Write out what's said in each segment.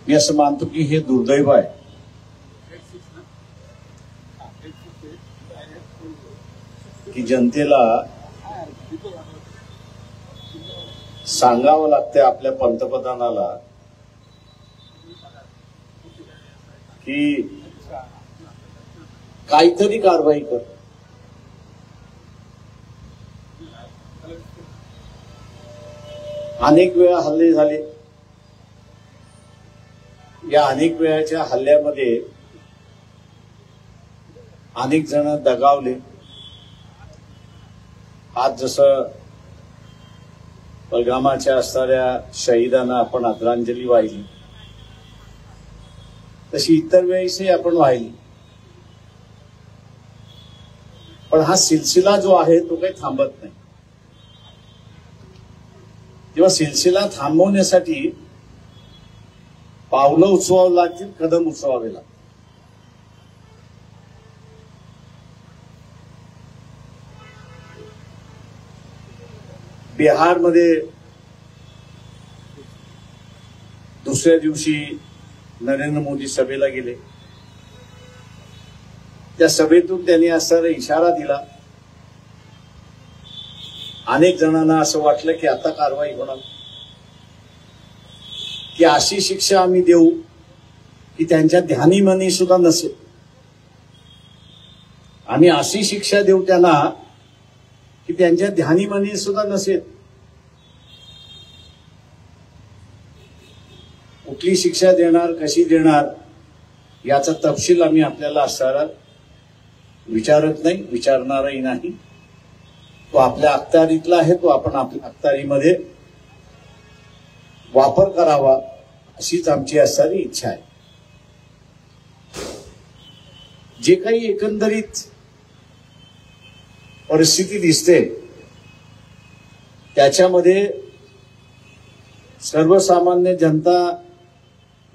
मी असं मानतो की हे दुर्दैव आहे. की जनतेला सांगावं लागतं आपल्या पंतप्रधानाला की काहीतरी कारवाई कर. अनेक वेळा हल्ले झाले. या अनेक वेळाच्या हल्ल्यामध्ये अनेक जण दगावले. आज जसं पहलगामाच्या असणाऱ्या शहीदांना आपण आदरांजली वाहिली तशी इतर वेळेसही आपण वाहिली. पण हा सिलसिला जो आहे तो काही थांबत नाही. तेव्हा सिलसिला थांबवण्यासाठी पावलं उचवावं लागतील, कदम उचवावे लागतील. बिहारमध्ये दुसऱ्या दिवशी नरेंद्र मोदी सभेला गेले. त्या सभेतून त्यांनी असा इशारा दिला. अनेक जणांना असं वाटलं की आता कारवाई होणार, की अशी शिक्षा आम्ही देऊ की त्यांच्या ध्यानीमनी सुद्धा नसेल. आम्ही अशी शिक्षा देऊ त्यांना की त्यांच्या ध्यानीमनी सुद्धा नसेल. कुठली शिक्षा देणार, कशी देणार याचा तपशील आम्ही आपल्याला असणारा विचारत नाही, विचारणारही नाही. तो आपल्या अखत्यारीतला आहे, तो आपण आपल्या अखत्यारीमध्ये वापर करावा अशीच आमची असणारी इच्छा आहे. जे काही एकंदरीत परिस्थिती दिसते त्याच्यामध्ये सर्वसामान्य जनता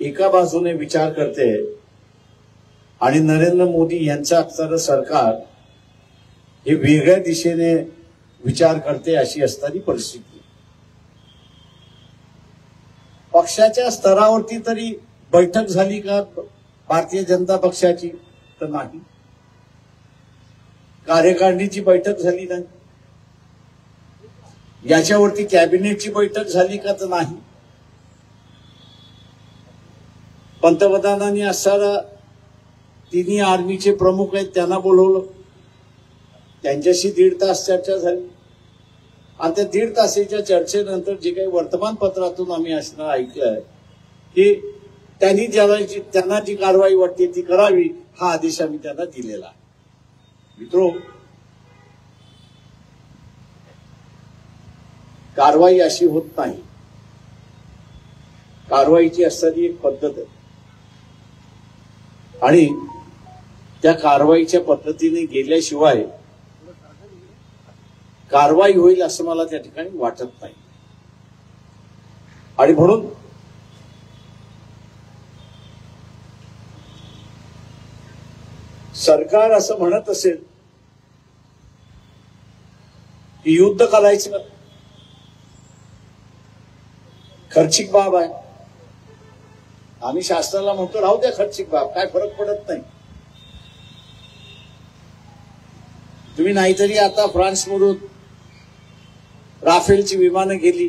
एका बाजूने विचार करते आणि नरेंद्र मोदी यांचं असणारं सरकार हे वेगळ्या दिशेने विचार करते अशी असणारी परिस्थिती. पक्षाच्या स्तरावरती तरी बैठक झाली का भारतीय जनता पक्षाची? तर नाही. कार्यकारिणीची बैठक झाली नाही. याच्यावरती कॅबिनेटची बैठक झाली का? तर नाही. पंतप्रधानांनी असणारा तिन्ही आर्मीचे प्रमुख आहेत त्यांना बोलवलं. त्यांच्याशी 1.5 तास चर्चा झाली. आणि त्या 1.5 तासाच्या चर्चेनंतर जे काही वर्तमानपत्रातून आम्ही असणं ऐकलंय की त्यांना जी कारवाई वाटते ती करावी हा आदेश आम्ही त्यांना दिलेला आहे. मित्रो, कारवाई अशी होत नाही. कारवाईची असणारी एक पद्धत आहे आणि त्या कारवाईच्या पद्धतीने गेल्याशिवाय कारवाई होईल असं मला त्या ठिकाणी वाटत नाही. आणि म्हणून सरकार असं म्हणत असेल की युद्ध करायचं खर्चिक बाब आहे. आम्ही शास्त्राला म्हणतो राहू द्या खर्चिक बाब, काय फरक पडत नाही. तुम्ही नाहीतरी आता फ्रान्समधून राफेलची विमानं गेली,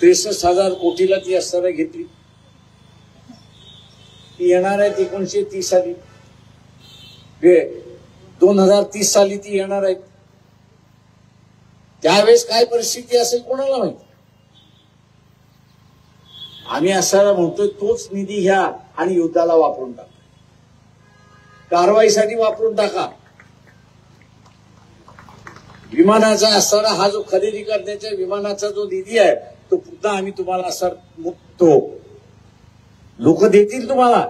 63,000 कोटीला ती असताना घेतली. ती येणार आहे 1930 साली, 2030 साली ती येणार आहे. त्यावेळेस काय परिस्थिती असेल कोणाला माहिती. आम्ही असायला म्हणतोय तोच निधी घ्या आणि युद्धाला वापरून टाका, कारवाईसाठी वापरून टाका. विमानाचा असणारा हा जो खरेदी करण्याच्या विमानाचा जो निधी आहे तो पुन्हा आम्ही तुम्हाला असा मुक्तो लोक देतील तुम्हाला.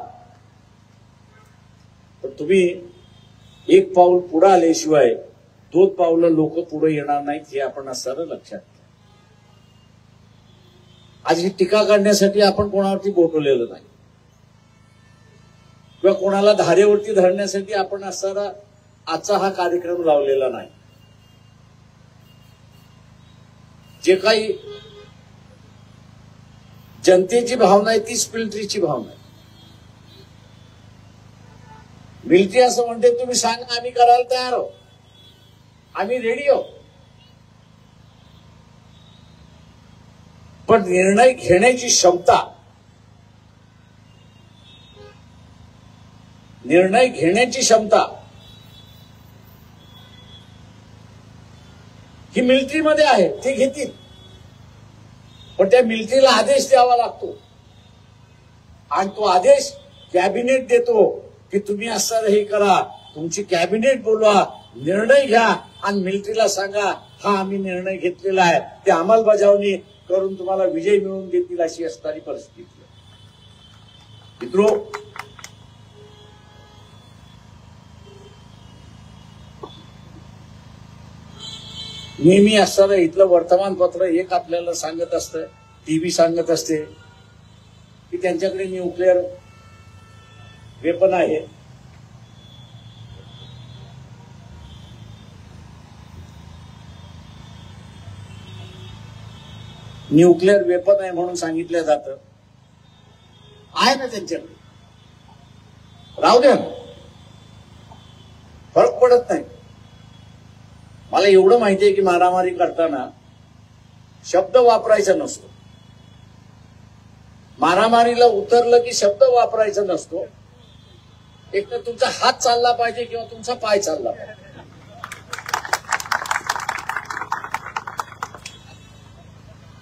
पण तुम्ही एक पाऊल पुढे आल्याशिवाय 2 पावलं लोक पुढे येणार नाहीत हे आपण असणारं लक्षात घ्या. आज ही टीका करण्यासाठी आपण कोणावरती बोलवलेलं नाही किंवा कोणाला धारेवरती धरण्यासाठी आपण असणारा आजचा हा कार्यक्रम लावलेला नाही. जे काही जनतेची भावना आहे तीच मिलिटरीची भावना आहे. मिलिटरी असं म्हणते तुम्ही सांगा आम्ही करायला तयार आहोत, आम्ही रेडी आहोत. पण निर्णय घेण्याची क्षमता, निर्णय घेण्याची क्षमता ही मिलिटरीमध्ये आहे. ते घेतील, पण त्या मिलिटरीला आदेश द्यावा लागतो आणि तो आदेश कॅबिनेट देतो की तुम्ही असं हे करा. तुमची कॅबिनेट बोलवा, निर्णय घ्या आणि मिलिटरीला सांगा हा आम्ही निर्णय घेतलेला आहे, ते अंमलबजावणी करून तुम्हाला विजय मिळवून देतील अशी असणारी परिस्थिती. मित्रो, नेहमी असणारं इथलं वर्तमानपत्र एक आपल्याला सांगत असतं, टीव्ही सांगत असते की त्यांच्याकडे न्यूक्लिअर वेपन आहे. न्यूक्लिअर वेपन आहे म्हणून सांगितलं जातं. आहे ना त्यांच्याकडे, राहू द्या, फरक पडत नाही. मला एवढं माहितीये की मारामारी करताना शब्द वापरायचा नसतो. मारामारीला उतरलं की शब्द वापरायचा नसतो. एक तर तुमचा हात चालला पाहिजे किंवा तुमचा पाय चालला पाहिजे.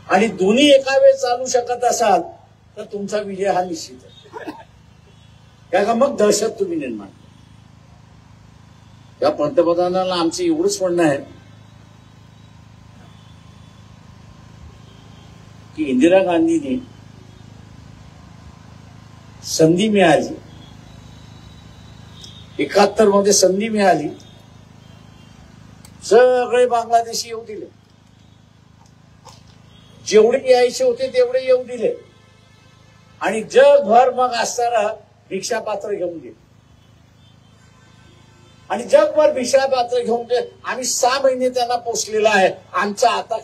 आणि दोन्ही एका वेळेस चालू शकत असाल तर तुमचा विजय हा निश्चित आहे. का मग दहशत तुम्ही निर्माण. या पंतप्रधानांना आमचं एवढंच म्हणणं आहे की इंदिरा गांधींनी संधी मिळाली, 71 मध्ये संधी मिळाली, सगळे बांगलादेशी येऊ दिले. जेवढे यायचे होते तेवढे येऊ दिले आणि जगभर मग असताना भिक्षापात्र घेऊन गेले. आणि जगभर भिक्षापात्र घेऊन गेले. आम्ही 6 महिने त्यांना पोचलेला आहे. आमचा आता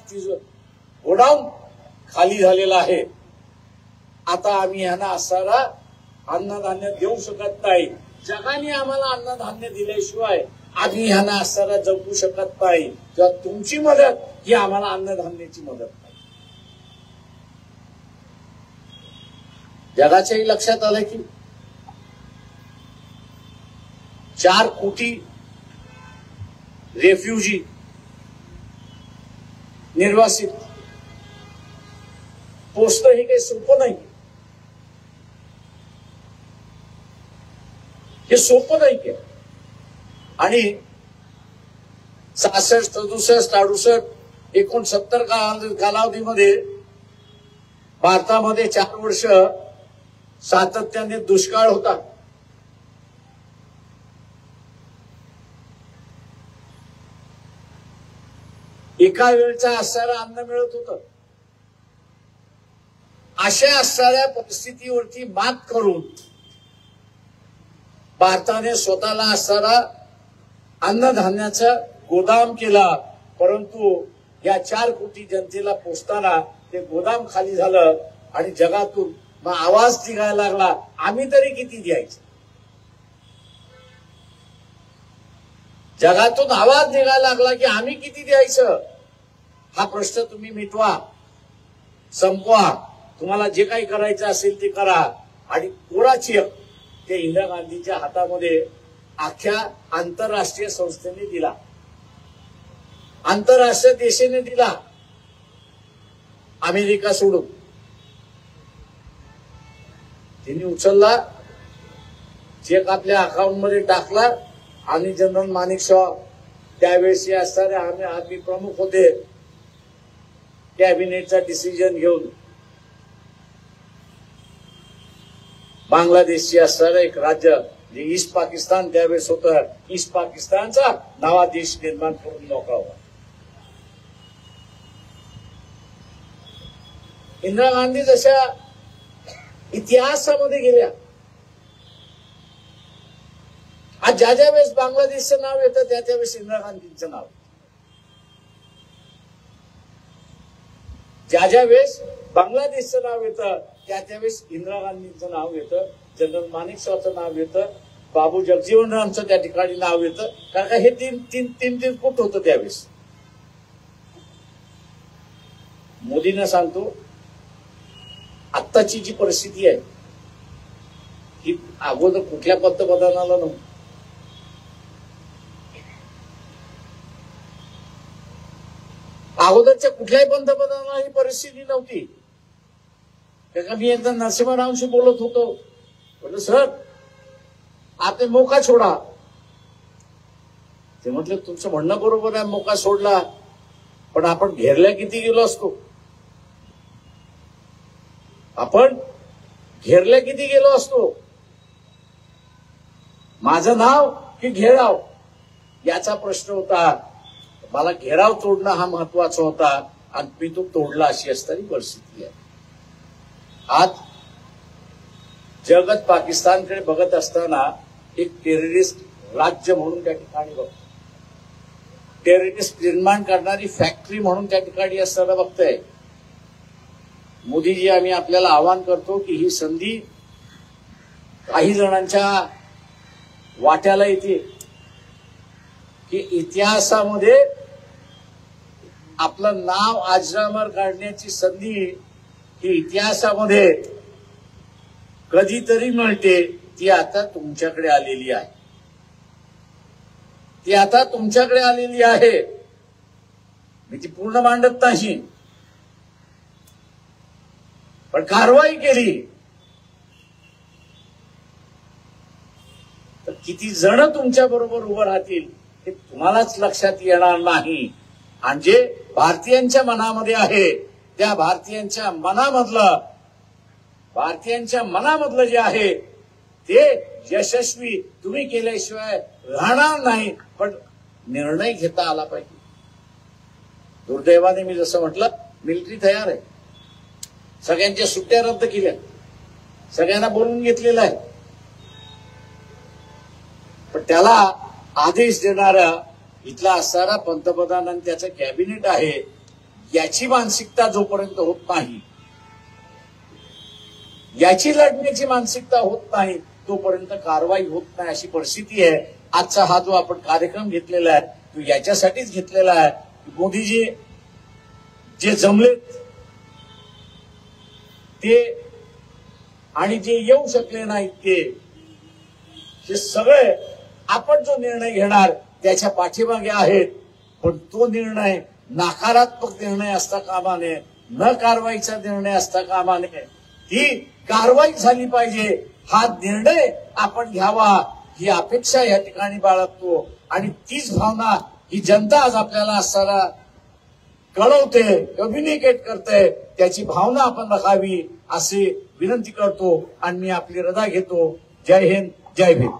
गोडाऊन खाली झालेला आहे. आता आम्ही यांना असताना अन्नधान्य देऊ शकत नाही. जगाने आम्हाला अन्नधान्य दिल्याशिवाय आम्ही ह्यांना असताना जगू शकत नाही. किंवा तुमची मदत ही आम्हाला अन्नधान्याची मदत नाही. जगाच्याही लक्षात आलं की 4 कोटी रेफ्युजी निर्वासित पोचणं हे काही सोपं नाही. हे सोपं नाही की. आणि 66, 67, 68, 69 कालावधीमध्ये भारतामध्ये 4 वर्ष सातत्याने दुष्काळ होता. एका वेळचा असणारं अन्न मिळत होतं. अशा असणाऱ्या परिस्थितीवरती मात करून भारताने स्वतःला असणारा अन्नधान्याचा गोदाम केला. परंतु या 4 कोटी जनतेला पोचताना ते गोदाम खाली झालं आणि जगातून मग आवाज निघायला लागला, आम्ही तरी किती द्यायचं. जगातून आवाज निघायला लागला की आम्ही किती द्यायचं. हा प्रश्न तुम्ही मिटवा, संपवा, तुम्हाला जे काही करायचं असेल ते करा. आणि कोराची ते इंदिरा गांधीच्या हातामध्ये अख्ख्या आंतरराष्ट्रीय संस्थेने दिला, आंतरराष्ट्रीय देशाने दिला, अमेरिका सोडून. त्यांनी उचलला, चेक आपल्या अकाउंटमध्ये टाकला आणि जनरल माणिकशॉ त्यावेळेस असणारे आर्मी प्रमुख होते. कॅबिनेटचा डिसिजन घेऊन बांगलादेशची असणारं एक राज्य जे ईस्ट पाकिस्तान त्यावेळेस होतं, ईस्ट पाकिस्तानचा नवा देश निर्माण करून मोकळा होता. इंदिरा गांधी जशा इतिहासामध्ये गेल्या, आज ज्या ज्या वेळेस बांगलादेशचं नाव येतं त्या त्यावेळेस इंदिरा गांधींचं नाव, ज्या ज्या वेळेस बांगलादेशचं नाव येतं, त्यावेळेस इंदिरा गांधींचं नाव येतं, जनरल मानेकशॉचं नाव येतं, बाबू जगजीवन रामचं त्या ठिकाणी नाव येतं. कारण का हे तीन फूट होतं त्यावेळेस. मोदींना सांगतो, आत्ताची जी परिस्थिती आहे ही अगोदर कुठल्या पंतप्रधानाला नव्हती. अगोदरच्या कुठल्याही पंतप्रधानाला ही परिस्थिती नव्हती. कारण मी एकदा नरसिंहरावशी बोलत होतो, बोललो सर आपने मोका छोडा. ते म्हटलं तुमचं म्हणणं बरोबर आहे, मोका सोडला, पण आपण घेरल्या किती गेलो असतो. आपण घेरल्या किती गेलो असतो. माझं नाव की घेराव याचा प्रश्न होता. मला घेराव तोडणं हा महत्वाचा होता आणि मी तो तोडला, अशी असणारी परिस्थिती आहे. आज जगत पाकिस्तानकडे बघत असताना एक टेररिस्ट राज्य म्हणून त्या ठिकाणी बघतो, टेररिस्ट निर्माण करणारी फॅक्टरी म्हणून त्या ठिकाणी असताना बघतोय. मोदीजी, आम्ही आपल्याला आवाहन करतो की ही संधी काही जणांच्या वाट्याला येते की इतिहासामध्ये आपलं नाव अजरामर काढण्याची संधी ही इतिहासामध्ये कधीतरी मिळते. ती आता तुमच्याकडे आलेली आहे. ती आता तुमच्याकडे आलेली आहे. मी ती पूर्ण मांडत नाही, पण कारवाई केली तर किती जण तुमच्या बरोबर उभं राहतील हे तुम्हालाच लक्षात येणार नाही. आणि जे भारतीयांच्या मनामध्ये आहे, त्या भारतीयांच्या मनामधलं जे आहे ते यशस्वी तुम्ही केल्याशिवाय राहणार नाही. पण निर्णय घेता आला पाहिजे. दुर्दैवाने मी जसं म्हटलं, मिलिटरी तयार आहे, सगळ्यांच्या सुट्ट्या रद्द केल्या, सगळ्यांना बोलून घेतलेलं आहे, पण त्याला आदेश देणारा इथला असणारा पंतप्रधान आणि त्याचं कॅबिनेट आहे, याची मानसिकता जोपर्यंत होत नाही, याची लढण्याची मानसिकता होत नाही, तोपर्यंत कारवाई होत नाही. अशी परिस्थिती आहे. आजचा हा जो आपण कार्यक्रम घेतलेला आहे तो याच्यासाठीच घेतलेला आहे. मोदीजी जे जमलेत ते आणि जे येऊ शकले नाहीत ते, हे सगळे आपण जो निर्णय घेणार त्याच्या पाठीमागे आहेत. पण तो निर्णय नकारात्मक निर्णय असता कामा नये, न कारवाईचा निर्णय असता कामा नये. ती कारवाई झाली पाहिजे, हा निर्णय आपण घ्यावा ही अपेक्षा या ठिकाणी बाळगतो. आणि तीच भावना ही जनता आज आपल्याला असताना कळवते, कम्युनिकेट करते. त्याची भावना आपण राखावी अशी विनंती करतो आणि मी आपली रजा घेतो. जय हिंद, जय भीम.